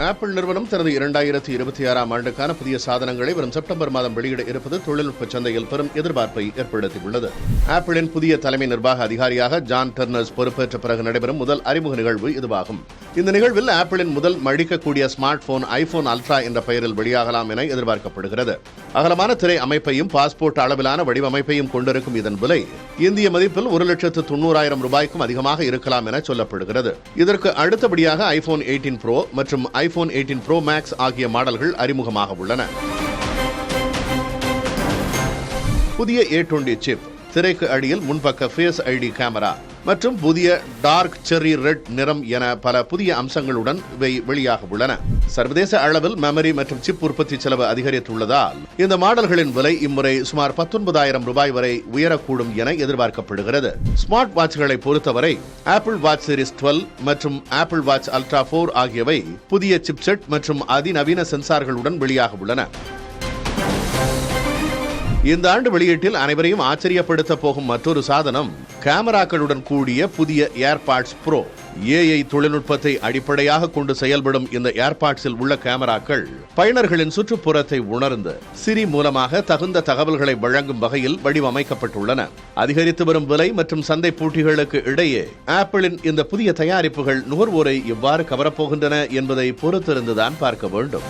Apple நிறுவனம் தனது 2026ஆம் ஆண்டுக்கான புதிய சாதனங்களை வரும் செப்டம்பர் மாதம் வெளியிட இருப்பது தொழில்நுட்ப சந்தையில் பெரும் எதிர்பார்ப்பை ஏற்படுத்தியுள்ளது. ஆப்பிளின் புதிய தலைமை நிர்வாக அதிகாரியாக ஜான் டர்னர்ஸ் பொறுப்பேற்ற பிறகு நடைபெறும் முதல் அறிமுக நிகழ்வு இதுவாகும். இந்த நிகழ்வில் ஆப்பிளின் முதல் மடிக்கக்கூடிய ஸ்மார்ட் போன் ஐபோன் அல்ட்ரா என்ற பெயரில் வெளியாகலாம் என எதிர்பார்க்கப்படுகிறது. அகலமான திரை அமைப்பையும் பாஸ்போர்ட் அளவிலான வடிவமைப்பையும் கொண்டிருக்கும் இதன் விலை இந்திய மதிப்பில் $1,90,000 அதிகமாக இருக்கலாம் என சொல்லப்படுகிறது. இதற்கு அடுத்தபடியாக ஐபோன் 18 Pro மற்றும் ஐபோன் 18 Pro Max ஆகிய மாடல்கள் அறிமுகமாக உள்ளன. புதிய A20 சிப், திரைக்கு அடியில் முன்பக்க ஃபேஸ் ஐடி கேமரா மற்றும் புதிய டார்க் செர்ரி ரெட் நிறம் என பல புதிய அம்சங்களுடன் இவை வெளியாக உள்ளன. சர்வதேச அளவில் மெமரி மற்றும் சிப் உற்பத்தி செலவு அதிகரித்துள்ளதால் இந்த மாடல்களின் விலை இம்முறை சுமார் $19,000 வரை உயரக்கூடும் என எதிர்பார்க்கப்படுகிறது. ஸ்மார்ட் வாட்ச்களை பொறுத்தவரை ஆப்பிள் வாட்ச் சீரிஸ் 12 மற்றும் ஆப்பிள் வாட்ச் அல்ட்ரா 4 ஆகியவை புதிய சிப்செட் மற்றும் அதிநவீன சென்சார்களுடன் வெளியாக உள்ளன. இந்த ஆண்டு வெளியீட்டில் அனைவரையும் ஆச்சரியப்படுத்த போகும் மற்றொரு சாதனம் கேமராக்களுடன் கூடிய புதிய ஏர்பாட்ஸ் ப்ரோ. AI தொழில்நுட்பத்தை அடிப்படையாக கொண்டு செயல்படும் இந்த ஏர்பாட்ஸில் உள்ள கேமராக்கள் பயனர்களின் சுற்றுப்புறத்தை உணர்ந்து சிரி மூலமாக தகுந்த தகவல்களை வழங்கும் வகையில் வடிவமைக்கப்பட்டுள்ளன. அதிகரித்து வரும் விலை மற்றும் சந்தை போட்டிகளுக்கு இடையே ஆப்பிளின் இந்த புதிய தயாரிப்புகள் நுகர்வோரை எவ்வாறு கவரப்போகின்றன என்பதை பொறுத்திருந்துதான் பார்க்க வேண்டும்.